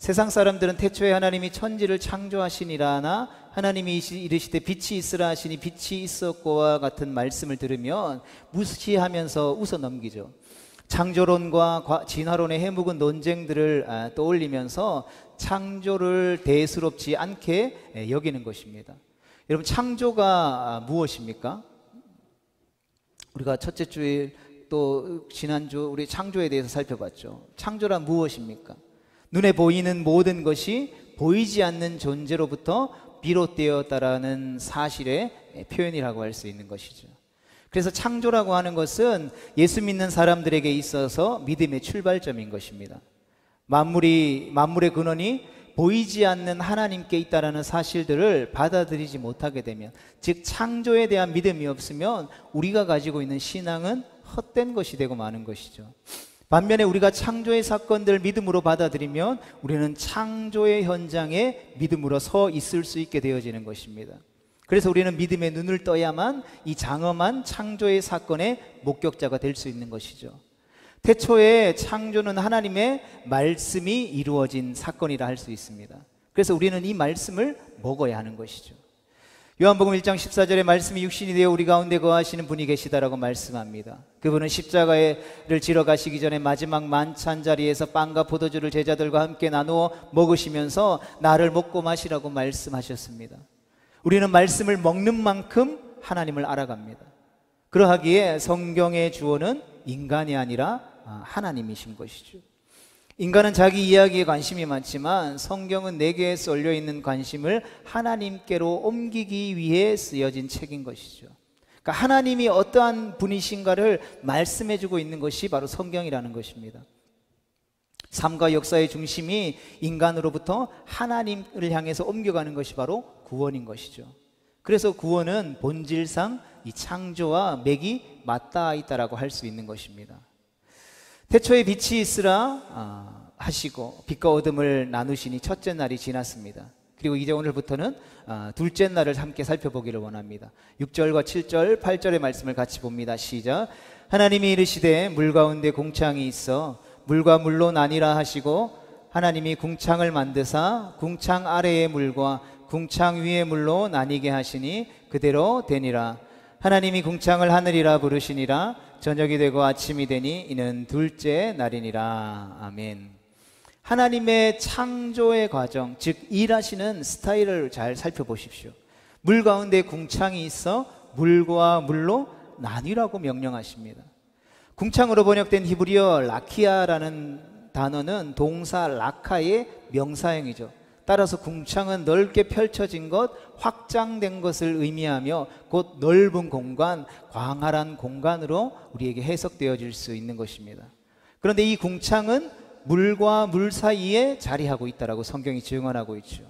세상 사람들은 태초에 하나님이 천지를 창조하시니라나 하나님이 이르시되 빛이 있으라 하시니 빛이 있었고와 같은 말씀을 들으면 무시하면서 웃어 넘기죠. 창조론과 진화론의 해묵은 논쟁들을 떠올리면서 창조를 대수롭지 않게 여기는 것입니다. 여러분, 창조가 무엇입니까? 우리가 첫째 주일 또 지난주 우리 창조에 대해서 살펴봤죠. 창조란 무엇입니까? 눈에 보이는 모든 것이 보이지 않는 존재로부터 비롯되었다라는 사실의 표현이라고 할 수 있는 것이죠. 그래서 창조라고 하는 것은 예수 믿는 사람들에게 있어서 믿음의 출발점인 것입니다. 만물의 근원이 보이지 않는 하나님께 있다라는 사실들을 받아들이지 못하게 되면, 즉 창조에 대한 믿음이 없으면 우리가 가지고 있는 신앙은 헛된 것이 되고 마는 것이죠. 반면에 우리가 창조의 사건들을 믿음으로 받아들이면 우리는 창조의 현장에 믿음으로 서 있을 수 있게 되어지는 것입니다. 그래서 우리는 믿음의 눈을 떠야만 이 장엄한 창조의 사건의 목격자가 될 수 있는 것이죠. 태초에 창조는 하나님의 말씀이 이루어진 사건이라 할 수 있습니다. 그래서 우리는 이 말씀을 먹어야 하는 것이죠. 요한복음 1장 14절에 말씀이 육신이 되어 우리 가운데 거하시는 분이 계시다라고 말씀합니다. 그분은 십자가를 지러 가시기 전에 마지막 만찬 자리에서 빵과 포도주를 제자들과 함께 나누어 먹으시면서 나를 먹고 마시라고 말씀하셨습니다. 우리는 말씀을 먹는 만큼 하나님을 알아갑니다. 그러하기에 성경의 주어는 인간이 아니라 하나님이신 것이죠. 인간은 자기 이야기에 관심이 많지만 성경은 내게 쏠려 있는 관심을 하나님께로 옮기기 위해 쓰여진 책인 것이죠. 그러니까 하나님이 어떠한 분이신가를 말씀해주고 있는 것이 바로 성경이라는 것입니다. 삶과 역사의 중심이 인간으로부터 하나님을 향해서 옮겨가는 것이 바로 구원인 것이죠. 그래서 구원은 본질상 이 창조와 맥이 맞닿아 있다라고 할 수 있는 것입니다. 태초에 빛이 있으라 하시고 빛과 어둠을 나누시니 첫째 날이 지났습니다. 그리고 이제 오늘부터는 둘째 날을 함께 살펴보기를 원합니다. 6절과 7절, 8절의 말씀을 같이 봅니다. 시작. 하나님이 이르시되 물 가운데 궁창이 있어 물과 물로 나뉘라 하시고 하나님이 궁창을 만드사 궁창 아래의 물과 궁창 위의 물로 나뉘게 하시니 그대로 되니라. 하나님이 궁창을 하늘이라 부르시니라. 저녁이 되고 아침이 되니 이는 둘째 날이니라. 아멘. 하나님의 창조의 과정, 즉 일하시는 스타일을 잘 살펴보십시오. 물 가운데 궁창이 있어 물과 물로 나뉘라고 명령하십니다. 궁창으로 번역된 히브리어 라키아라는 단어는 동사 라카의 명사형이죠. 따라서 궁창은 넓게 펼쳐진 것, 확장된 것을 의미하며 곧 넓은 공간, 광활한 공간으로 우리에게 해석되어질 수 있는 것입니다. 그런데 이 궁창은 물과 물 사이에 자리하고 있다라고 성경이 증언하고 있죠.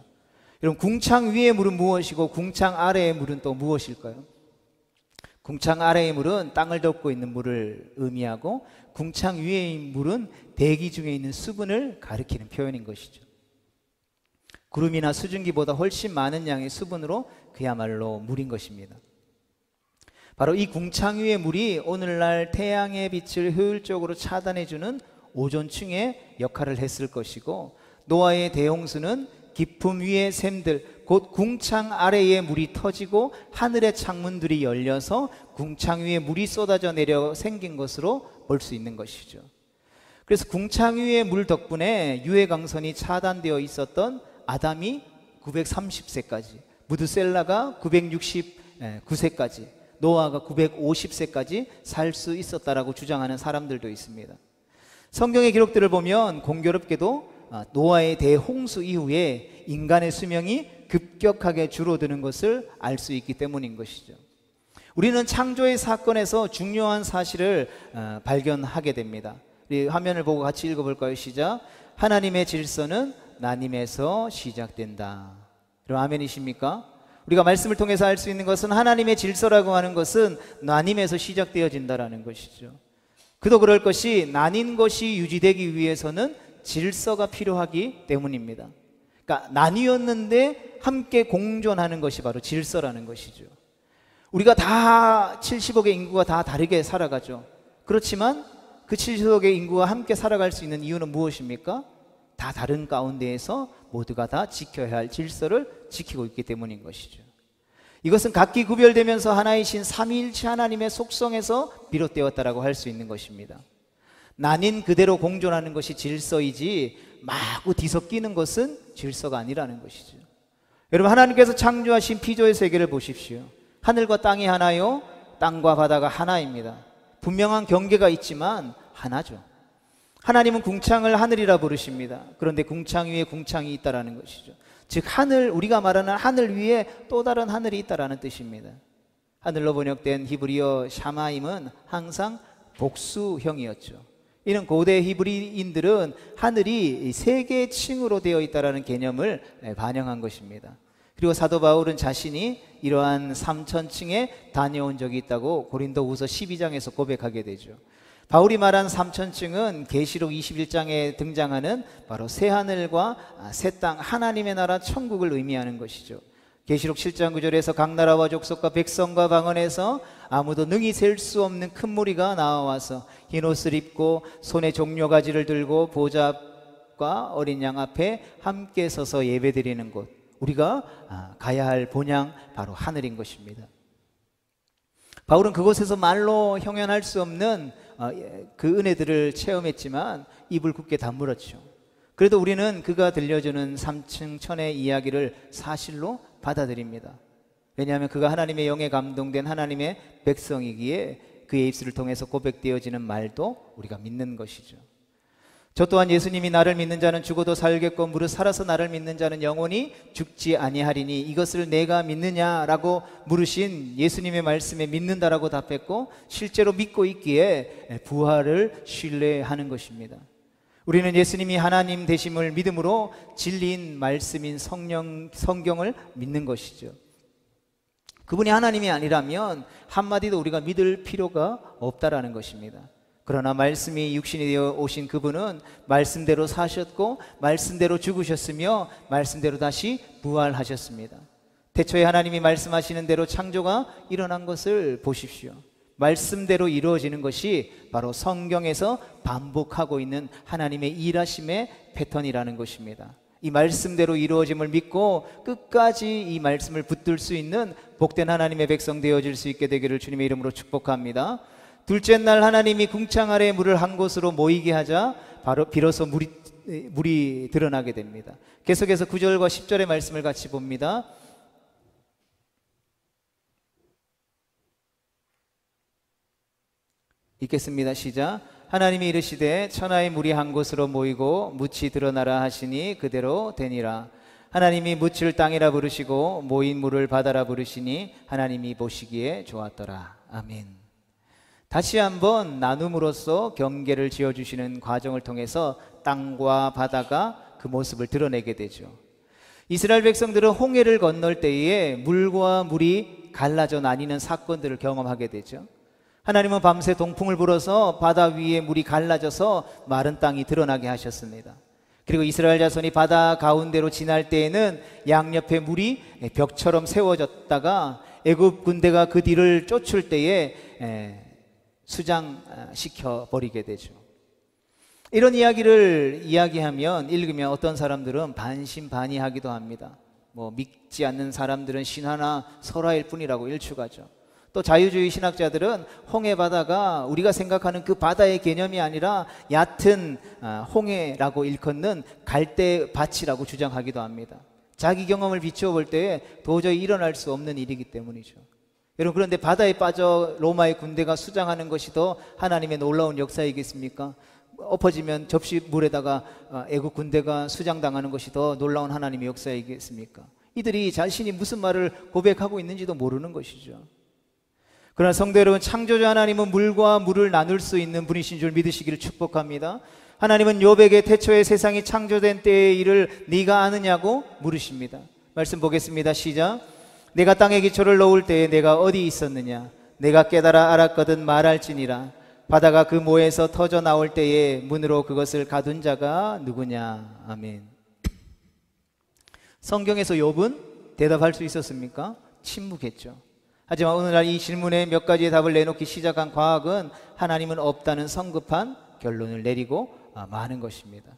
여러분, 궁창 위의 물은 무엇이고 궁창 아래의 물은 또 무엇일까요? 궁창 아래의 물은 땅을 덮고 있는 물을 의미하고 궁창 위의 물은 대기 중에 있는 수분을 가리키는 표현인 것이죠. 구름이나 수증기보다 훨씬 많은 양의 수분으로 그야말로 물인 것입니다. 바로 이 궁창 위의 물이 오늘날 태양의 빛을 효율적으로 차단해주는 오존층의 역할을 했을 것이고, 노아의 대홍수는 깊음 위의 샘들, 곧 궁창 아래에 물이 터지고 하늘의 창문들이 열려서 궁창 위에 물이 쏟아져 내려 생긴 것으로 볼 수 있는 것이죠. 그래서 궁창 위의 물 덕분에 유해광선이 차단되어 있었던 아담이 930세까지, 무드셀라가 969세까지, 노아가 950세까지 살 수 있었다라고 주장하는 사람들도 있습니다. 성경의 기록들을 보면 공교롭게도 노아의 대홍수 이후에 인간의 수명이 급격하게 줄어드는 것을 알 수 있기 때문인 것이죠. 우리는 창조의 사건에서 중요한 사실을 발견하게 됩니다. 우리 화면을 보고 같이 읽어볼까요? 시작. 하나님의 질서는 나님에서 시작된다. 여러분, 아멘이십니까? 우리가 말씀을 통해서 알 수 있는 것은 하나님의 질서라고 하는 것은 나님에서 시작되어진다라는 것이죠. 그도 그럴 것이, 나뉜 것이 유지되기 위해서는 질서가 필요하기 때문입니다. 그러니까 나뉘었는데 함께 공존하는 것이 바로 질서라는 것이죠. 우리가 다 70억의 인구가 다 다르게 살아가죠. 그렇지만 그 70억의 인구가 함께 살아갈 수 있는 이유는 무엇입니까? 다 다른 가운데에서 모두가 다 지켜야 할 질서를 지키고 있기 때문인 것이죠. 이것은 각기 구별되면서 하나이신 삼위일체 하나님의 속성에서 비롯되었다라고 할 수 있는 것입니다. 나뉜 그대로 공존하는 것이 질서이지 마구 뒤섞이는 것은 질서가 아니라는 것이죠. 여러분, 하나님께서 창조하신 피조의 세계를 보십시오. 하늘과 땅이 하나요, 땅과 바다가 하나입니다. 분명한 경계가 있지만 하나죠. 하나님은 궁창을 하늘이라 부르십니다. 그런데 궁창 위에 궁창이 있다라는 것이죠. 즉 하늘, 우리가 말하는 하늘 위에 또 다른 하늘이 있다라는 뜻입니다. 하늘로 번역된 히브리어 샤마임은 항상 복수형이었죠. 이는 고대 히브리인들은 하늘이 세 개의 층으로 되어 있다라는 개념을 반영한 것입니다. 그리고 사도 바울은 자신이 이러한 3천층에 다녀온 적이 있다고 고린도후서 12장에서 고백하게 되죠. 바울이 말한 3천층은 계시록 21장에 등장하는 바로 새 하늘과 새 땅, 하나님의 나라 천국을 의미하는 것이죠. 계시록 7장 9절에서 각 나라와 족속과 백성과 방언에서 아무도 능히 셀 수 없는 큰 무리가 나와서 흰 옷을 입고 손에 종려가지를 들고 보좌 앞과 어린 양 앞에 함께 서서 예배드리는 곳, 우리가 가야 할 본향 바로 하늘인 것입니다. 바울은 그곳에서 말로 형언할 수 없는 그 은혜들을 체험했지만 입을 굳게 다물었죠. 그래도 우리는 그가 들려주는 3층 천의 이야기를 사실로 받아들입니다. 왜냐하면 그가 하나님의 영에 감동된 하나님의 백성이기에 그의 입술을 통해서 고백되어지는 말도 우리가 믿는 것이죠. 저 또한 예수님이 나를 믿는 자는 죽어도 살겠고 무릇 살아서 나를 믿는 자는 영원히 죽지 아니하리니 이것을 내가 믿느냐라고 물으신 예수님의 말씀에 믿는다라고 답했고, 실제로 믿고 있기에 부활을 신뢰하는 것입니다. 우리는 예수님이 하나님 되심을 믿음으로 진리인 말씀인 성경을 믿는 것이죠. 그분이 하나님이 아니라면 한마디도 우리가 믿을 필요가 없다라는 것입니다. 그러나 말씀이 육신이 되어 오신 그분은 말씀대로 사셨고 말씀대로 죽으셨으며 말씀대로 다시 부활하셨습니다. 태초에 하나님이 말씀하시는 대로 창조가 일어난 것을 보십시오. 말씀대로 이루어지는 것이 바로 성경에서 반복하고 있는 하나님의 일하심의 패턴이라는 것입니다. 이 말씀대로 이루어짐을 믿고 끝까지 이 말씀을 붙들 수 있는 복된 하나님의 백성 되어질 수 있게 되기를 주님의 이름으로 축복합니다. 둘째 날 하나님이 궁창 아래에 물을 한 곳으로 모이게 하자 바로 비로소 물이 드러나게 됩니다. 계속해서 9절과 10절의 말씀을 같이 봅니다. 읽겠습니다. 시작. 하나님이 이르시되 천하의 물이 한 곳으로 모이고 묻이 드러나라 하시니 그대로 되니라. 하나님이 묻을 땅이라 부르시고 모인 물을 바다라 부르시니 하나님이 보시기에 좋았더라. 아멘. 다시 한번 나눔으로써 경계를 지어주시는 과정을 통해서 땅과 바다가 그 모습을 드러내게 되죠. 이스라엘 백성들은 홍해를 건널 때에 물과 물이 갈라져 나뉘는 사건들을 경험하게 되죠. 하나님은 밤새 동풍을 불어서 바다 위에 물이 갈라져서 마른 땅이 드러나게 하셨습니다. 그리고 이스라엘 자손이 바다 가운데로 지날 때에는 양옆에 물이 벽처럼 세워졌다가 애굽 군대가 그 뒤를 쫓을 때에 수장시켜 버리게 되죠. 이런 이야기를 이야기하면 읽으면 어떤 사람들은 반신반의하기도 합니다. 믿지 않는 사람들은 신화나 설화일 뿐이라고 일축하죠. 또 자유주의 신학자들은 홍해 바다가 우리가 생각하는 그 바다의 개념이 아니라 얕은 홍해라고 일컫는 갈대밭이라고 주장하기도 합니다. 자기 경험을 비추어 볼 때 도저히 일어날 수 없는 일이기 때문이죠. 여러분, 그런데 바다에 빠져 로마의 군대가 수장하는 것이 더 하나님의 놀라운 역사이겠습니까? 엎어지면 접시물에다가 애국 군대가 수장당하는 것이 더 놀라운 하나님의 역사이겠습니까? 이들이 자신이 무슨 말을 고백하고 있는지도 모르는 것이죠. 그러나 성도 여러분, 창조주 하나님은 물과 물을 나눌 수 있는 분이신 줄 믿으시기를 축복합니다. 하나님은 욥에게 태초에 세상이 창조된 때의 일을 네가 아느냐고 물으십니다. 말씀 보겠습니다. 시작. 내가 땅에 기초를 놓을 때에 내가 어디 있었느냐? 내가 깨달아 알았거든 말할지니라. 바다가 그 모에서 터져 나올 때에 문으로 그것을 가둔 자가 누구냐? 아멘. 성경에서 욥은 대답할 수 있었습니까? 침묵했죠. 하지만 오늘날 이 질문에 몇 가지의 답을 내놓기 시작한 과학은 하나님은 없다는 성급한 결론을 내리고 마는 것입니다.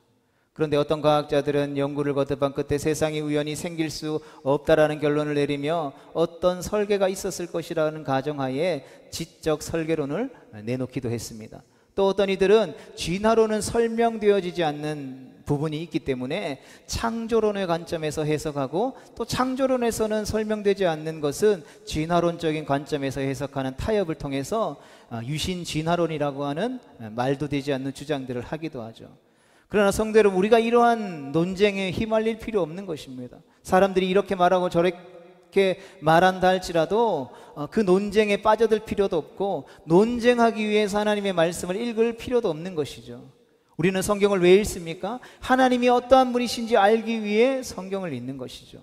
그런데 어떤 과학자들은 연구를 거듭한 끝에 세상이 우연히 생길 수 없다라는 결론을 내리며 어떤 설계가 있었을 것이라는 가정하에 지적 설계론을 내놓기도 했습니다. 또 어떤 이들은 진화론은 설명되어지지 않는 부분이 있기 때문에 창조론의 관점에서 해석하고, 또 창조론에서는 설명되지 않는 것은 진화론적인 관점에서 해석하는 타협을 통해서 유신 진화론이라고 하는 말도 되지 않는 주장들을 하기도 하죠. 그러나 성도 여러분, 우리가 이러한 논쟁에 휘말릴 필요 없는 것입니다. 사람들이 이렇게 말하고 저렇게 말한다 할지라도 그 논쟁에 빠져들 필요도 없고, 논쟁하기 위해서 하나님의 말씀을 읽을 필요도 없는 것이죠. 우리는 성경을 왜 읽습니까? 하나님이 어떠한 분이신지 알기 위해 성경을 읽는 것이죠.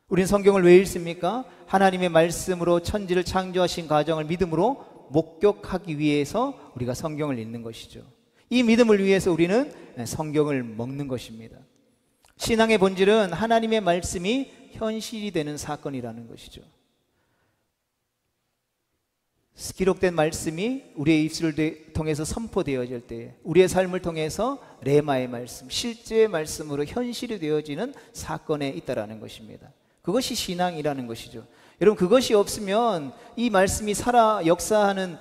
우리는 성경을 왜 읽습니까? 하나님의 말씀으로 천지를 창조하신 가정을 믿음으로 목격하기 위해서 우리가 성경을 읽는 것이죠. 이 믿음을 위해서 우리는 성경을 먹는 것입니다. 신앙의 본질은 하나님의 말씀이 현실이 되는 사건이라는 것이죠. 기록된 말씀이 우리의 입술을 통해서 선포되어질 때, 우리의 삶을 통해서 레마의 말씀, 실제의 말씀으로 현실이 되어지는 사건에 있다라는 것입니다. 그것이 신앙이라는 것이죠. 여러분, 그것이 없으면 이 말씀이 살아 역사하는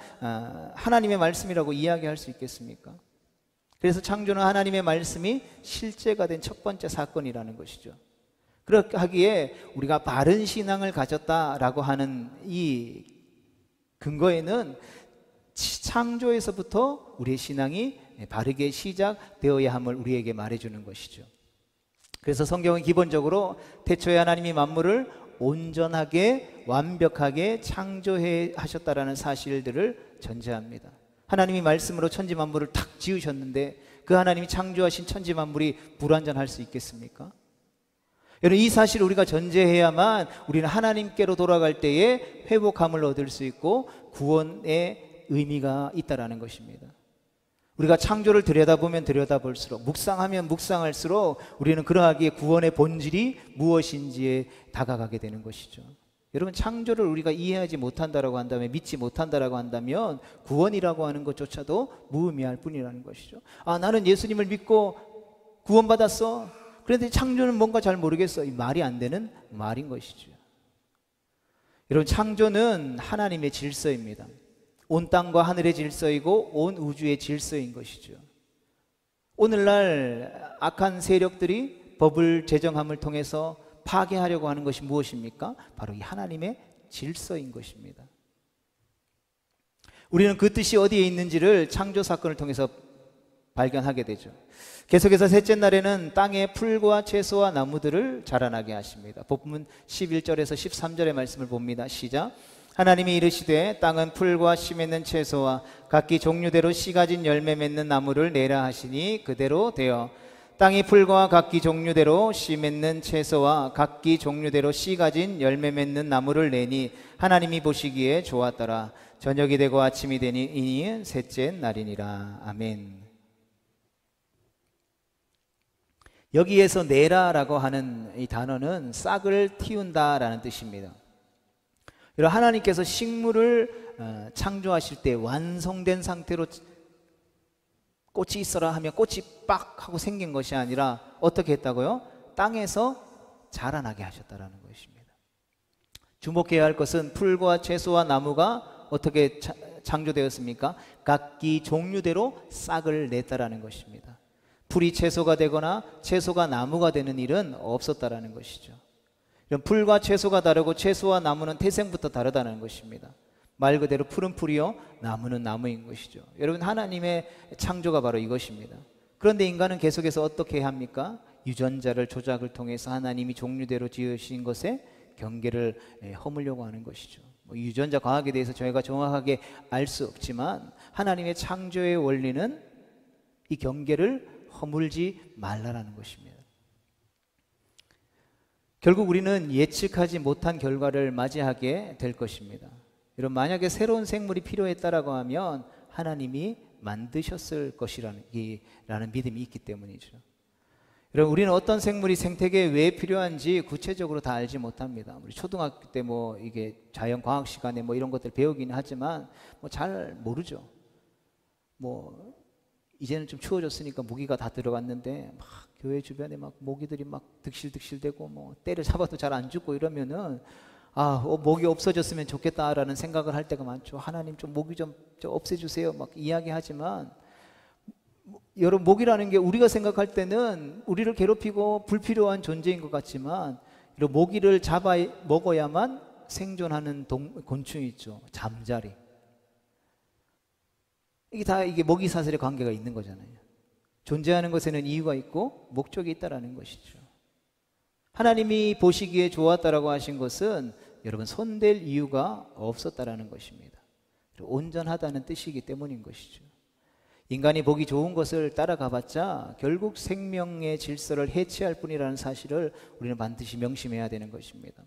하나님의 말씀이라고 이야기할 수 있겠습니까? 그래서 창조는 하나님의 말씀이 실제가 된 첫 번째 사건이라는 것이죠. 그렇게 하기에 우리가 바른 신앙을 가졌다라고 하는 이 근거에는 창조에서부터 우리의 신앙이 바르게 시작되어야 함을 우리에게 말해주는 것이죠. 그래서 성경은 기본적으로 태초에 하나님이 만물을 온전하게 완벽하게 창조해 하셨다라는 사실들을 전제합니다. 하나님이 말씀으로 천지 만물을 탁 지으셨는데 그 하나님이 창조하신 천지 만물이 불완전할 수 있겠습니까? 여러분, 이 사실을 우리가 전제해야만 우리는 하나님께로 돌아갈 때에 회복함을 얻을 수 있고 구원의 의미가 있다라는 것입니다. 우리가 창조를 들여다보면 들여다볼수록, 묵상하면 묵상할수록 우리는 그러하기에 구원의 본질이 무엇인지에 다가가게 되는 것이죠. 여러분, 창조를 우리가 이해하지 못한다라고 한다면, 믿지 못한다라고 한다면 구원이라고 하는 것조차도 무의미할 뿐이라는 것이죠. 나는 예수님을 믿고 구원받았어. 그런데 창조는 뭔가 잘 모르겠어. 이 말이 안 되는 말인 것이죠. 여러분, 창조는 하나님의 질서입니다. 온 땅과 하늘의 질서이고 온 우주의 질서인 것이죠. 오늘날 악한 세력들이 법을 제정함을 통해서 파괴하려고 하는 것이 무엇입니까? 바로 이 하나님의 질서인 것입니다. 우리는 그 뜻이 어디에 있는지를 창조 사건을 통해서 발견하게 되죠. 계속해서 셋째 날에는 땅에 풀과 채소와 나무들을 자라나게 하십니다. 본문 11절에서 13절의 말씀을 봅니다. 시작. 하나님이 이르시되 땅은 풀과 씨 맺는 채소와 각기 종류대로 씨 가진 열매 맺는 나무를 내라 하시니 그대로 되어 땅이 풀과 각기 종류대로 씨 맺는 채소와 각기 종류대로 씨 가진 열매 맺는 나무를 내니 하나님이 보시기에 좋았더라. 저녁이 되고 아침이 되니 이니 셋째 날이니라. 아멘. 여기에서 내라라고 하는 이 단어는 싹을 틔운다라는 뜻입니다. 여러분, 하나님께서 식물을 창조하실 때 완성된 상태로 꽃이 있어라 하면 꽃이 빡 하고 생긴 것이 아니라 어떻게 했다고요? 땅에서 자라나게 하셨다라는 것입니다. 주목해야 할 것은 풀과 채소와 나무가 어떻게 창조되었습니까? 각기 종류대로 싹을 냈다라는 것입니다. 풀이 채소가 되거나 채소가 나무가 되는 일은 없었다라는 것이죠. 풀과 채소가 다르고 채소와 나무는 태생부터 다르다는 것입니다. 말 그대로 풀은 풀이요 나무는 나무인 것이죠. 여러분, 하나님의 창조가 바로 이것입니다. 그런데 인간은 계속해서 어떻게 합니까? 유전자를 조작을 통해서 하나님이 종류대로 지으신 것에 경계를 허물려고 하는 것이죠. 유전자 과학에 대해서 저희가 정확하게 알 수 없지만 하나님의 창조의 원리는 이 경계를 허물지 말라라는 것입니다. 결국 우리는 예측하지 못한 결과를 맞이하게 될 것입니다. 여러분, 만약에 새로운 생물이 필요했다라고 하면 하나님이 만드셨을 것이라는 믿음이 있기 때문이죠. 여러분, 우리는 어떤 생물이 생태계에 왜 필요한지 구체적으로 다 알지 못합니다. 우리 초등학교 때 이게 자연과학 시간에 이런 것들 배우기는 하지만 잘 모르죠. 이제는 좀 추워졌으니까 모기가 다 들어갔는데 막 교회 주변에 막 모기들이 막 득실득실대고 뭐 때를 잡아도 잘 안 죽고 이러면은 모기 없어졌으면 좋겠다라는 생각을 할 때가 많죠. 하나님 좀 모기 좀 없애주세요 막 이야기하지만, 여러분, 모기라는 게 우리가 생각할 때는 우리를 괴롭히고 불필요한 존재인 것 같지만, 이런 모기를 잡아 먹어야만 생존하는 곤충이 있죠. 잠자리. 이게 모기 사슬의 관계가 있는 거잖아요. 존재하는 것에는 이유가 있고 목적이 있다라는 것이죠. 하나님이 보시기에 좋았다라고 하신 것은 여러분 손댈 이유가 없었다라는 것입니다. 온전하다는 뜻이기 때문인 것이죠. 인간이 보기 좋은 것을 따라가봤자 결국 생명의 질서를 해치할 뿐이라는 사실을 우리는 반드시 명심해야 되는 것입니다.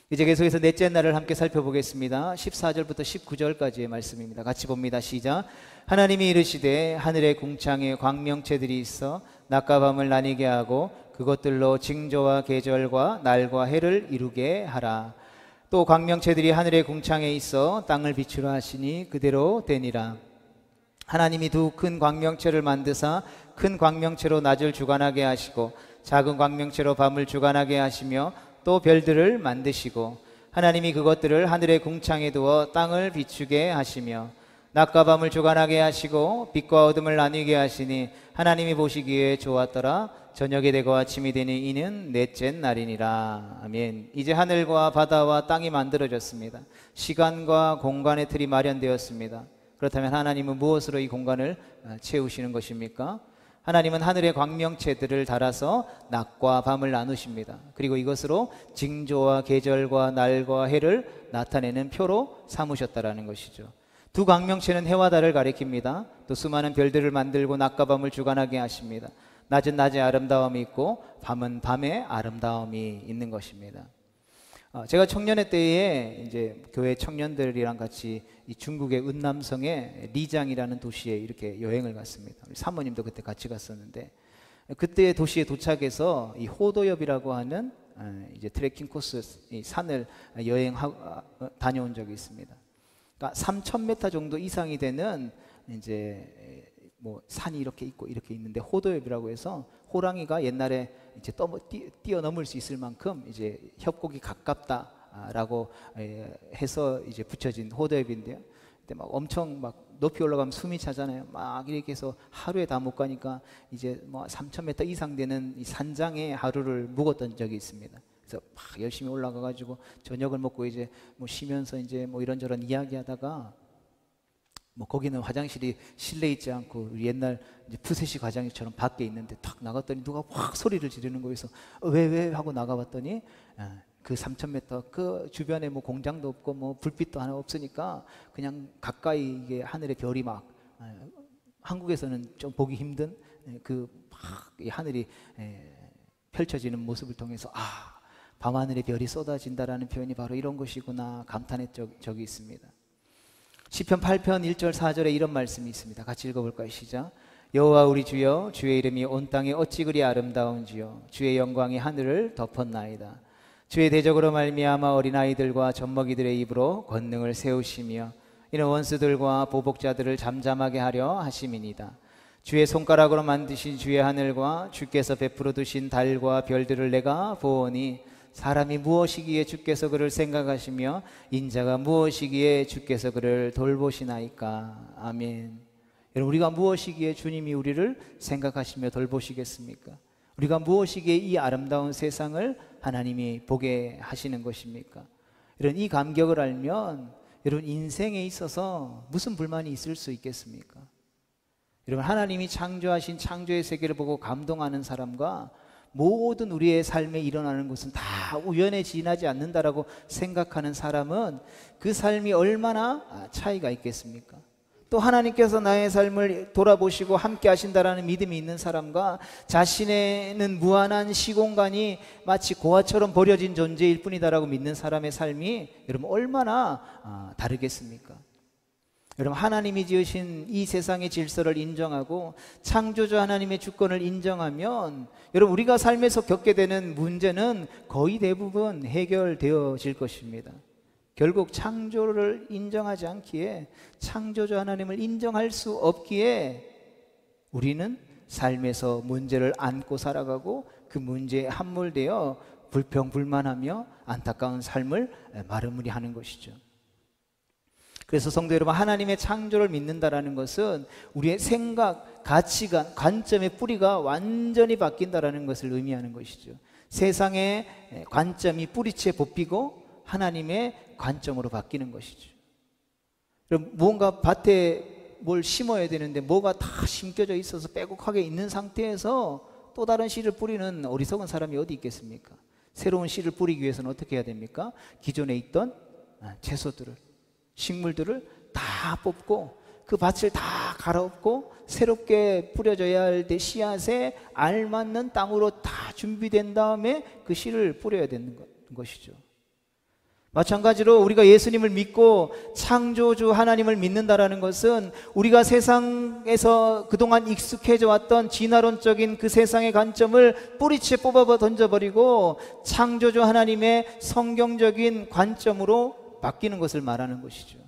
이제 계속해서 넷째 날을 함께 살펴보겠습니다. 14절부터 19절까지의 말씀입니다. 같이 봅니다. 시작. 하나님이 이르시되 하늘의 궁창에 광명체들이 있어 낮과 밤을 나뉘게 하고 그것들로 징조와 계절과 날과 해를 이루게 하라. 또 광명체들이 하늘의 궁창에 있어 땅을 비추라 하시니 그대로 되니라. 하나님이 두 큰 광명체를 만드사 큰 광명체로 낮을 주관하게 하시고 작은 광명체로 밤을 주관하게 하시며 또 별들을 만드시고 하나님이 그것들을 하늘의 궁창에 두어 땅을 비추게 하시며 낮과 밤을 주관하게 하시고 빛과 어둠을 나뉘게 하시니 하나님이 보시기에 좋았더라. 저녁이 되고 아침이 되니 이는 넷째 날이니라. 아멘. 이제 하늘과 바다와 땅이 만들어졌습니다. 시간과 공간의 틀이 마련되었습니다. 그렇다면 하나님은 무엇으로 이 공간을 채우시는 것입니까? 하나님은 하늘의 광명체들을 달아서 낮과 밤을 나누십니다. 그리고 이것으로 징조와 계절과 날과 해를 나타내는 표로 삼으셨다라는 것이죠. 두 광명체는 해와 달을 가리킵니다. 또 수많은 별들을 만들고 낮과 밤을 주관하게 하십니다. 낮은 낮의 아름다움이 있고 밤은 밤의 아름다움이 있는 것입니다. 제가 청년회 때에 이제 교회 청년들이랑 같이 이 중국의 은남성의 리장이라는 도시에 이렇게 여행을 갔습니다. 우리 사모님도 그때 같이 갔었는데, 그때 도시에 도착해서 이 호도엽이라고 하는 이제 트레킹 코스, 이 산을 다녀온 적이 있습니다. 그러니까 3,000m 정도 이상이 되는 이제 뭐 산이 이렇게 있고 이렇게 있는데, 호도엽이라고 해서 호랑이가 옛날에 이제 뛰어넘을 수 있을 만큼 이제 협곡이 가깝다라고 해서 이제 붙여진 호도엽인데요. 근데 막 엄청 막 높이 올라가면 숨이 차잖아요. 막 이렇게 해서 하루에 다 못 가니까 이제 뭐 3,000m 이상 되는 이 산장에 하루를 묵었던 적이 있습니다. 그래서 막 열심히 올라가가지고 저녁을 먹고 이제 뭐 쉬면서 이제 뭐 이런저런 이야기하다가, 뭐 거기는 화장실이 실내에 있지 않고 옛날 이제 푸세식 화장실처럼 밖에 있는데 탁 나갔더니 누가 확 소리를 지르는 거여서 왜 하고 나가봤더니 그 3,000m 그 주변에 뭐 공장도 없고 뭐 불빛도 하나 없으니까 그냥 가까이 이게 하늘의 별이 막 한국에서는 좀 보기 힘든 그 막 이 하늘이 펼쳐지는 모습을 통해서 밤하늘의 별이 쏟아진다라는 표현이 바로 이런 것이구나 감탄했던 적이 있습니다. 시편 8편 1절 4절에 이런 말씀이 있습니다. 같이 읽어볼까요? 시작. 여호와 우리 주여, 주의 이름이 온 땅에 어찌 그리 아름다운지요. 주의 영광이 하늘을 덮었나이다. 주의 대적으로 말미암아 어린아이들과 젖먹이들의 입으로 권능을 세우시며 이는 원수들과 보복자들을 잠잠하게 하려 하심이니이다. 주의 손가락으로 만드신 주의 하늘과 주께서 베풀어 두신 달과 별들을 내가 보오니 사람이 무엇이기에 주께서 그를 생각하시며 인자가 무엇이기에 주께서 그를 돌보시나이까. 아멘. 여러분, 우리가 무엇이기에 주님이 우리를 생각하시며 돌보시겠습니까? 우리가 무엇이기에 이 아름다운 세상을 하나님이 보게 하시는 것입니까? 여러분, 이 감격을 알면 여러분 인생에 있어서 무슨 불만이 있을 수 있겠습니까? 여러분, 하나님이 창조하신 창조의 세계를 보고 감동하는 사람과 모든 우리의 삶에 일어나는 것은 다 우연에 지나지 않는다라고 생각하는 사람은 그 삶이 얼마나 차이가 있겠습니까? 또 하나님께서 나의 삶을 돌아보시고 함께 하신다라는 믿음이 있는 사람과 자신에는 무한한 시공간이 마치 고아처럼 버려진 존재일 뿐이다라고 믿는 사람의 삶이 여러분 얼마나 다르겠습니까? 여러분, 하나님이 지으신 이 세상의 질서를 인정하고 창조주 하나님의 주권을 인정하면 여러분 우리가 삶에서 겪게 되는 문제는 거의 대부분 해결되어질 것입니다. 결국 창조를 인정하지 않기에, 창조주 하나님을 인정할 수 없기에 우리는 삶에서 문제를 안고 살아가고 그 문제에 함몰되어 불평불만하며 안타까운 삶을 마무리하는 것이죠. 그래서 성도 여러분, 하나님의 창조를 믿는다라는 것은 우리의 생각, 가치관, 관점의 뿌리가 완전히 바뀐다라는 것을 의미하는 것이죠. 세상의 관점이 뿌리채 뽑히고 하나님의 관점으로 바뀌는 것이죠. 그럼 뭔가 밭에 뭘 심어야 되는데 뭐가 다 심겨져 있어서 빼곡하게 있는 상태에서 또 다른 씨를 뿌리는 어리석은 사람이 어디 있겠습니까? 새로운 씨를 뿌리기 위해서는 어떻게 해야 됩니까? 기존에 있던 채소들을, 식물들을 다 뽑고 그 밭을 다 갈아엎고 새롭게 뿌려져야 할 때 씨앗에 알맞는 땅으로 다 준비된 다음에 그 씨를 뿌려야 되는 것이죠. 마찬가지로 우리가 예수님을 믿고 창조주 하나님을 믿는다라는 것은 우리가 세상에서 그동안 익숙해져 왔던 진화론적인 그 세상의 관점을 뿌리채 뽑아 던져버리고 창조주 하나님의 성경적인 관점으로 바뀌는 것을 말하는 것이죠.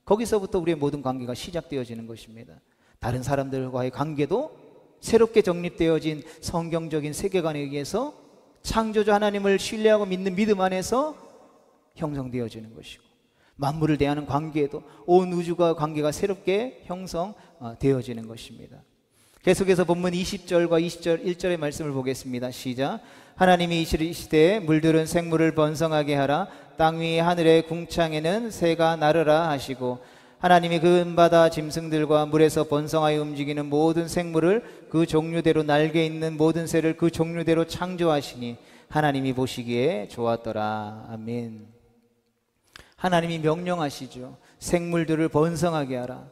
거기서부터 우리의 모든 관계가 시작되어지는 것입니다. 다른 사람들과의 관계도 새롭게 정립되어진 성경적인 세계관에 의해서 창조주 하나님을 신뢰하고 믿는 믿음 안에서 형성되어지는 것이고, 만물을 대하는 관계에도 온 우주가 관계가 새롭게 형성되어지는 것입니다. 계속해서 본문 20절과 21절의 말씀을 보겠습니다. 시작. 하나님이 이르시되 물들은 생물을 번성하게 하라. 땅 위 하늘의 궁창에는 새가 나르라 하시고, 하나님이 그 은바다 짐승들과 물에서 번성하여 움직이는 모든 생물을 그 종류대로 날개 있는 모든 새를 그 종류대로 창조하시니 하나님이 보시기에 좋았더라. 아멘. 하나님이 명령하시죠. 생물들을 번성하게 하라.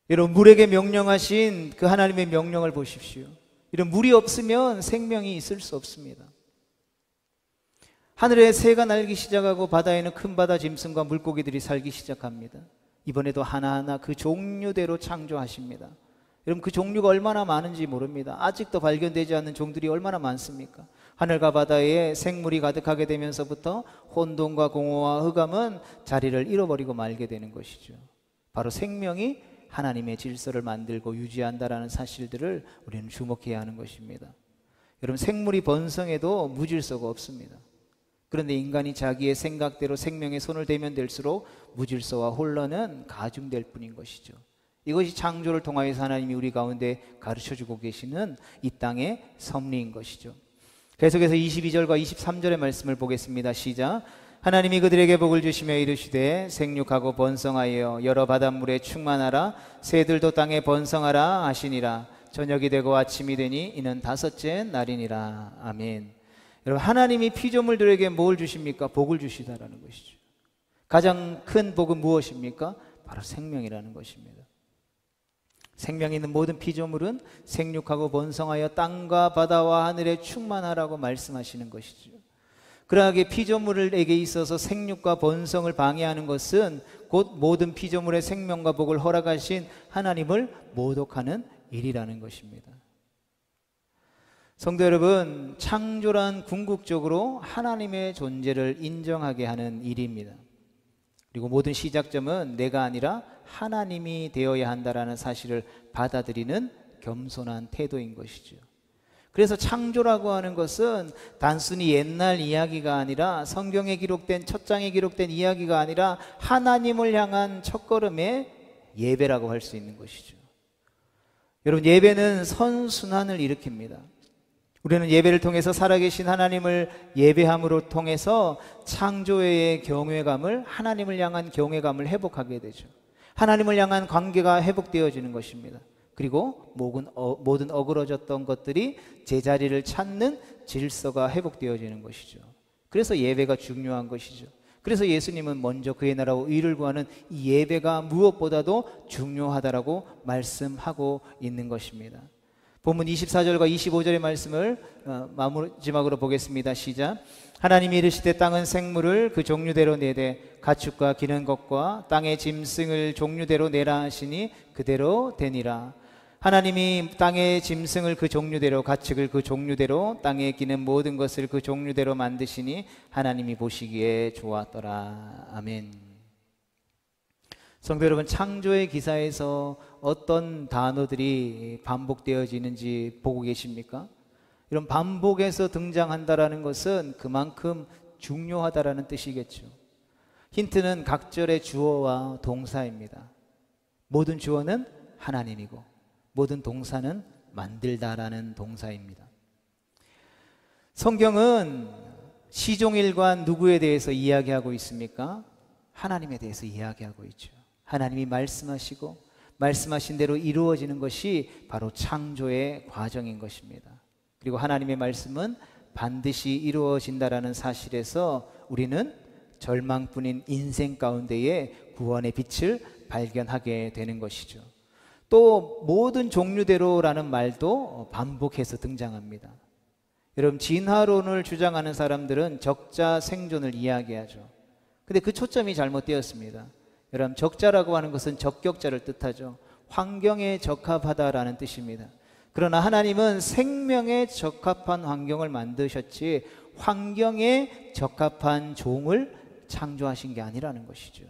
여러분, 물에게 명령하신 그 하나님의 명령을 보십시오. 이런 물이 없으면 생명이 있을 수 없습니다. 하늘에 새가 날기 시작하고 바다에는 큰 바다 짐승과 물고기들이 살기 시작합니다. 이번에도 하나하나 그 종류대로 창조하십니다. 여러분, 그 종류가 얼마나 많은지 모릅니다. 아직도 발견되지 않는 종들이 얼마나 많습니까? 하늘과 바다에 생물이 가득하게 되면서부터 혼돈과 공허와 흑암은 자리를 잃어버리고 말게 되는 것이죠. 바로 생명이 하나님의 질서를 만들고 유지한다라는 사실들을 우리는 주목해야 하는 것입니다. 여러분, 생물이 번성해도 무질서가 없습니다. 그런데 인간이 자기의 생각대로 생명에 손을 대면 될수록 무질서와 혼란은 가중될 뿐인 것이죠. 이것이 창조를 통하여서 하나님이 우리 가운데 가르쳐주고 계시는 이 땅의 섭리인 것이죠. 계속해서 22절과 23절의 말씀을 보겠습니다. 시작. 하나님이 그들에게 복을 주시며 이르시되 생육하고 번성하여 여러 바닷물에 충만하라. 새들도 땅에 번성하라 하시니라. 저녁이 되고 아침이 되니 이는 다섯째 날이니라. 아멘. 여러분, 하나님이 피조물들에게 뭘 주십니까? 복을 주시다라는 것이죠. 가장 큰 복은 무엇입니까? 바로 생명이라는 것입니다. 생명 있는 모든 피조물은 생육하고 번성하여 땅과 바다와 하늘에 충만하라고 말씀하시는 것이죠. 그러하게 피조물에게 있어서 생육과 번성을 방해하는 것은 곧 모든 피조물의 생명과 복을 허락하신 하나님을 모독하는 일이라는 것입니다. 성도 여러분, 창조란 궁극적으로 하나님의 존재를 인정하게 하는 일입니다. 그리고 모든 시작점은 내가 아니라 하나님이 되어야 한다라는 사실을 받아들이는 겸손한 태도인 것이죠. 그래서 창조라고 하는 것은 단순히 옛날 이야기가 아니라 성경에 기록된 첫 장에 기록된 이야기가 아니라 하나님을 향한 첫걸음의 예배라고 할 수 있는 것이죠. 여러분, 예배는 선순환을 일으킵니다. 우리는 예배를 통해서 살아계신 하나님을 예배함으로 통해서 창조의 경외감을, 하나님을 향한 경외감을 회복하게 되죠. 하나님을 향한 관계가 회복되어지는 것입니다. 그리고 모든 어그러졌던 것들이 제자리를 찾는 질서가 회복되어지는 것이죠. 그래서 예배가 중요한 것이죠. 그래서 예수님은 먼저 그의 나라와 의를 구하는 이 예배가 무엇보다도 중요하다라고 말씀하고 있는 것입니다. 본문 24절과 25절의 말씀을 마지막으로 보겠습니다. 시작. 하나님이 이르시되 땅은 생물을 그 종류대로 내되 가축과 기는 것과 땅의 짐승을 종류대로 내라 하시니 그대로 되니라. 하나님이 땅의 짐승을 그 종류대로, 가축을 그 종류대로, 땅에 기는 모든 것을 그 종류대로 만드시니 하나님이 보시기에 좋았더라. 아멘. 성도 여러분, 창조의 기사에서 어떤 단어들이 반복되어지는지 보고 계십니까? 이런 반복해서 등장한다라는 것은 그만큼 중요하다라는 뜻이겠죠. 힌트는 각절의 주어와 동사입니다. 모든 주어는 하나님이고 모든 동사는 만들다라는 동사입니다. 성경은 시종일관 누구에 대해서 이야기하고 있습니까? 하나님에 대해서 이야기하고 있죠. 하나님이 말씀하시고 말씀하신 대로 이루어지는 것이 바로 창조의 과정인 것입니다. 그리고 하나님의 말씀은 반드시 이루어진다라는 사실에서 우리는 절망뿐인 인생 가운데에 구원의 빛을 발견하게 되는 것이죠. 또 모든 종류대로라는 말도 반복해서 등장합니다. 여러분, 진화론을 주장하는 사람들은 적자 생존을 이야기하죠. 근데 그 초점이 잘못되었습니다. 여러분, 적자라고 하는 것은 적격자를 뜻하죠. 환경에 적합하다라는 뜻입니다. 그러나 하나님은 생명에 적합한 환경을 만드셨지 환경에 적합한 종을 창조하신 게 아니라는 것이죠.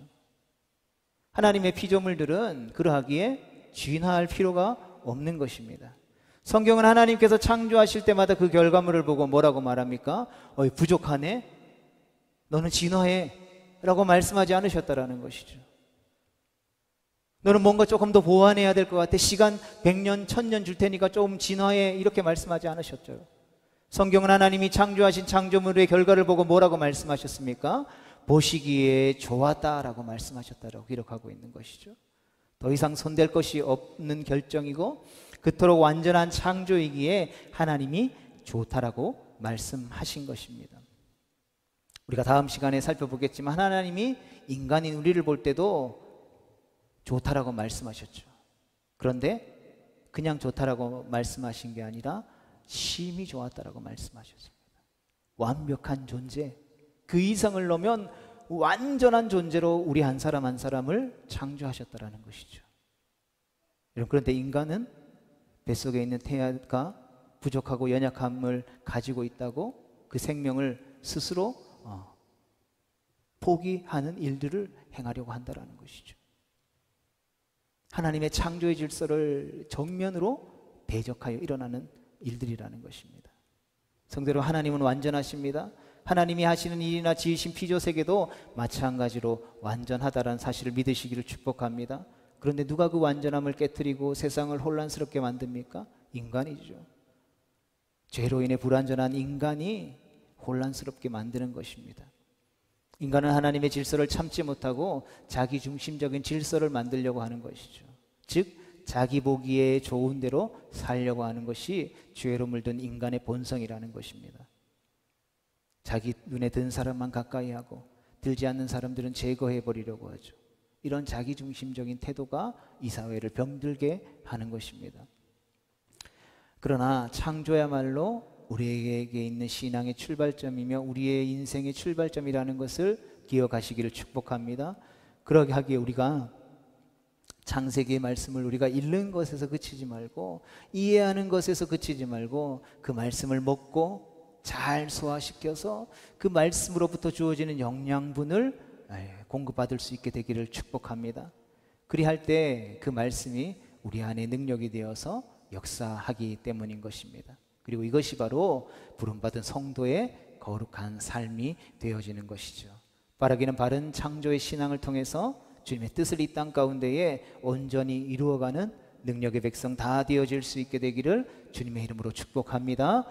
하나님의 피조물들은 그러하기에 진화할 필요가 없는 것입니다. 성경은 하나님께서 창조하실 때마다 그 결과물을 보고 뭐라고 말합니까? 부족하네? 너는 진화해 라고 말씀하지 않으셨다라는 것이죠. 너는 뭔가 조금 더 보완해야 될 것 같아. 시간 100년, 1000년 줄 테니까 좀 진화해. 이렇게 말씀하지 않으셨죠. 성경은 하나님이 창조하신 창조물의 결과를 보고 뭐라고 말씀하셨습니까? 보시기에 좋았다라고 말씀하셨다라고 기록하고 있는 것이죠. 더 이상 손댈 것이 없는 결정이고 그토록 완전한 창조이기에 하나님이 좋다라고 말씀하신 것입니다. 우리가 다음 시간에 살펴보겠지만 하나님이 인간인 우리를 볼 때도 좋다라고 말씀하셨죠. 그런데 그냥 좋다라고 말씀하신 게 아니라 심히 좋았다라고 말씀하셨습니다. 완벽한 존재, 그 이상을 넘으면 완전한 존재로 우리 한 사람 한 사람을 창조하셨다라는 것이죠. 여러분, 그런데 인간은 뱃속에 있는 태아가 부족하고 연약함을 가지고 있다고 그 생명을 스스로 포기하는 일들을 행하려고 한다는 것이죠. 하나님의 창조의 질서를 정면으로 대적하여 일어나는 일들이라는 것입니다. 성대로 하나님은 완전하십니다. 하나님이 하시는 일이나 지으신 피조세계도 마찬가지로 완전하다라는 사실을 믿으시기를 축복합니다. 그런데 누가 그 완전함을 깨트리고 세상을 혼란스럽게 만듭니까? 인간이죠. 죄로 인해 불완전한 인간이 혼란스럽게 만드는 것입니다. 인간은 하나님의 질서를 참지 못하고 자기 중심적인 질서를 만들려고 하는 것이죠. 즉 자기 보기에 좋은 대로 살려고 하는 것이 죄로 물든 인간의 본성이라는 것입니다. 자기 눈에 든 사람만 가까이 하고 들지 않는 사람들은 제거해 버리려고 하죠. 이런 자기 중심적인 태도가 이 사회를 병들게 하는 것입니다. 그러나 창조야말로 우리에게 있는 신앙의 출발점이며 우리의 인생의 출발점이라는 것을 기억하시기를 축복합니다. 그러게 하기에 우리가 창세기의 말씀을 우리가 읽는 것에서 그치지 말고 이해하는 것에서 그치지 말고 그 말씀을 먹고 잘 소화시켜서 그 말씀으로부터 주어지는 영양분을 공급받을 수 있게 되기를 축복합니다. 그리할 때 그 말씀이 우리 안에 능력이 되어서 역사하기 때문인 것입니다. 그리고 이것이 바로 부름받은 성도의 거룩한 삶이 되어지는 것이죠. 바라기는 바른 창조의 신앙을 통해서 주님의 뜻을 이 땅 가운데에 온전히 이루어가는 능력의 백성 다 되어질 수 있게 되기를 주님의 이름으로 축복합니다.